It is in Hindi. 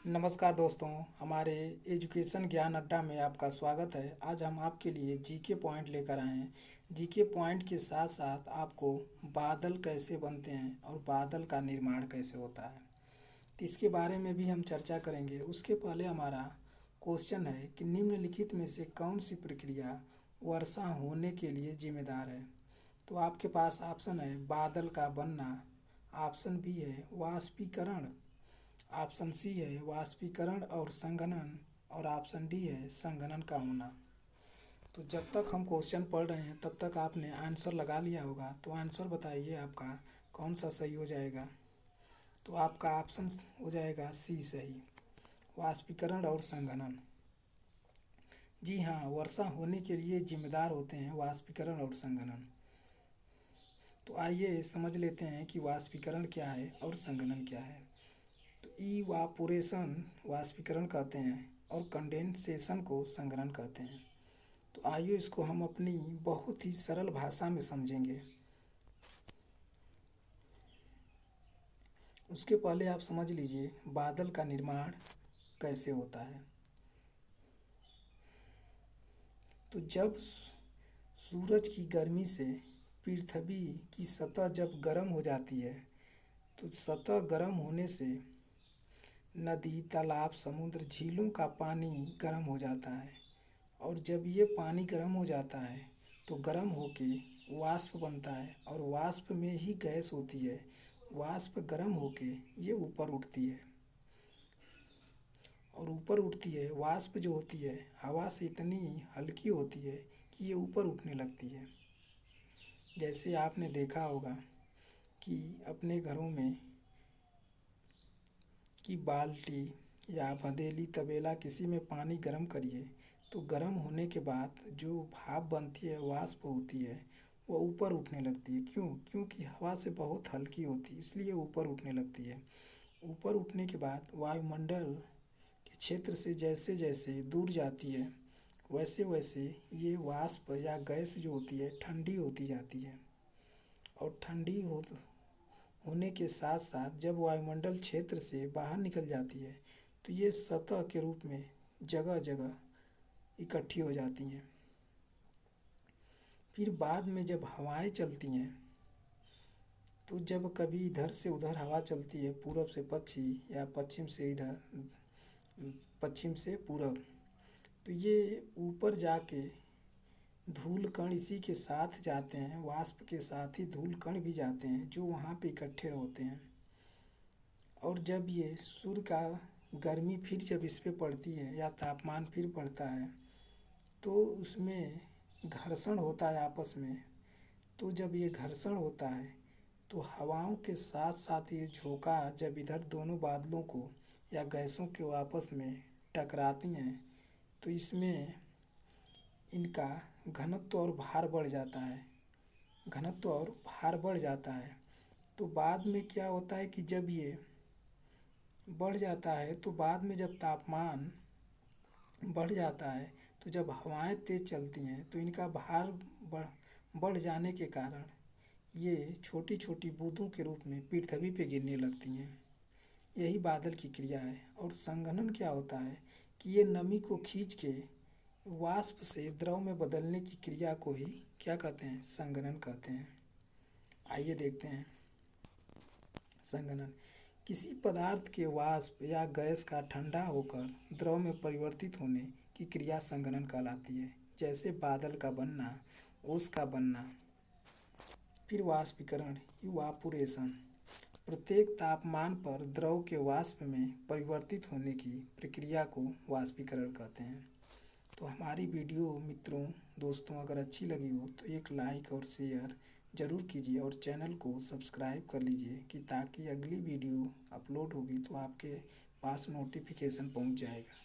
नमस्कार दोस्तों, हमारे एजुकेशन ज्ञान अड्डा में आपका स्वागत है। आज हम आपके लिए जीके पॉइंट लेकर आए हैं। जीके पॉइंट के साथ साथ आपको बादल कैसे बनते हैं और बादल का निर्माण कैसे होता है, तो इसके बारे में भी हम चर्चा करेंगे। उसके पहले हमारा क्वेश्चन है कि निम्नलिखित में से कौन सी प्रक्रिया वर्षा होने के लिए जिम्मेदार है। तो आपके पास ऑप्शन है बादल का बनना, ऑप्शन बी है वाष्पीकरण, ऑप्शन सी है वाष्पीकरण और संघनन, और ऑप्शन डी है संघनन का होना। तो जब तक हम क्वेश्चन पढ़ रहे हैं तब तक आपने आंसर लगा लिया होगा। तो आंसर बताइए आपका कौन सा सही हो जाएगा। तो आपका ऑप्शन हो जाएगा सी सही, वाष्पीकरण और संघनन। जी हाँ, वर्षा होने के लिए जिम्मेदार होते हैं वाष्पीकरण और संघनन। तो आइए समझ लेते हैं कि वाष्पीकरण क्या है और संघनन क्या है। तो इवापोरेशन वाष्पीकरण कहते हैं और कंडेंसेशन को संघनन कहते हैं। तो आइए इसको हम अपनी बहुत ही सरल भाषा में समझेंगे। उसके पहले आप समझ लीजिए बादल का निर्माण कैसे होता है। तो जब सूरज की गर्मी से पृथ्वी की सतह जब गर्म हो जाती है, तो सतह गर्म होने से नदी, तालाब, समुद्र, झीलों का पानी गर्म हो जाता है। और जब ये पानी गर्म हो जाता है तो गर्म होके वाष्प बनता है, और वाष्प में ही गैस होती है। वाष्प गर्म होके ये ऊपर उठती है, और ऊपर उठती है वाष्प जो होती है हवा से इतनी हल्की होती है कि ये ऊपर उठने लगती है। जैसे आपने देखा होगा कि अपने घरों में कि बाल्टी या भदेली, तबेला किसी में पानी गर्म करिए, तो गर्म होने के बाद जो भाप बनती है, वाष्प होती है, वो ऊपर उठने लगती है। क्यों? क्योंकि हवा से बहुत हल्की होती है, इसलिए ऊपर उठने लगती है। ऊपर उठने के बाद वायुमंडल के क्षेत्र से जैसे जैसे दूर जाती है, वैसे वैसे ये वाष्प या गैस जो होती है ठंडी होती जाती है। और ठंडी होने के साथ साथ जब वायुमंडल क्षेत्र से बाहर निकल जाती है, तो ये सतह के रूप में जगह जगह इकट्ठी हो जाती हैं। फिर बाद में जब हवाएं चलती हैं, तो जब कभी इधर से उधर हवा चलती है, पूरब से पश्चिम या पश्चिम से इधर, पश्चिम से पूरब, तो ये ऊपर जाके धूल कण इसी के साथ जाते हैं, वाष्प के साथ ही धूल कण भी जाते हैं जो वहाँ पे इकट्ठे होते हैं। और जब ये सूर्य का गर्मी फिर जब इस पे पड़ती है या तापमान फिर बढ़ता है, तो उसमें घर्षण होता है आपस में। तो जब ये घर्षण होता है तो हवाओं के साथ साथ ये झोंका जब इधर दोनों बादलों को या गैसों को आपस में टकराती हैं, तो इसमें इनका घनत्व और भार बढ़ जाता है। घनत्व और भार बढ़ जाता है। तो बाद में क्या होता है कि जब ये बढ़ जाता है, तो बाद में जब तापमान बढ़ जाता है, तो जब हवाएं तेज़ चलती हैं तो इनका भार बढ़ जाने के कारण ये छोटी छोटी बूंदों के रूप में पृथ्वी पे गिरने लगती हैं। यही बादल की क्रिया है। और संघनन क्या होता है कि ये नमी को खींच के वाष्प से द्रव में बदलने की क्रिया को ही क्या कहते हैं? संघनन कहते हैं। आइए देखते हैं संघनन। किसी पदार्थ के वाष्प या गैस का ठंडा होकर द्रव में परिवर्तित होने की क्रिया संघनन कहलाती है। जैसे बादल का बनना, ओस का बनना। फिर वाष्पीकरण, इवापोरेशन, प्रत्येक तापमान पर द्रव के वाष्प में परिवर्तित होने की प्रक्रिया को वाष्पीकरण कहते हैं। तो हमारी वीडियो मित्रों, दोस्तों अगर अच्छी लगी हो तो एक लाइक और शेयर ज़रूर कीजिए, और चैनल को सब्सक्राइब कर लीजिए कि ताकि अगली वीडियो अपलोड होगी तो आपके पास नोटिफिकेशन पहुंच जाएगा।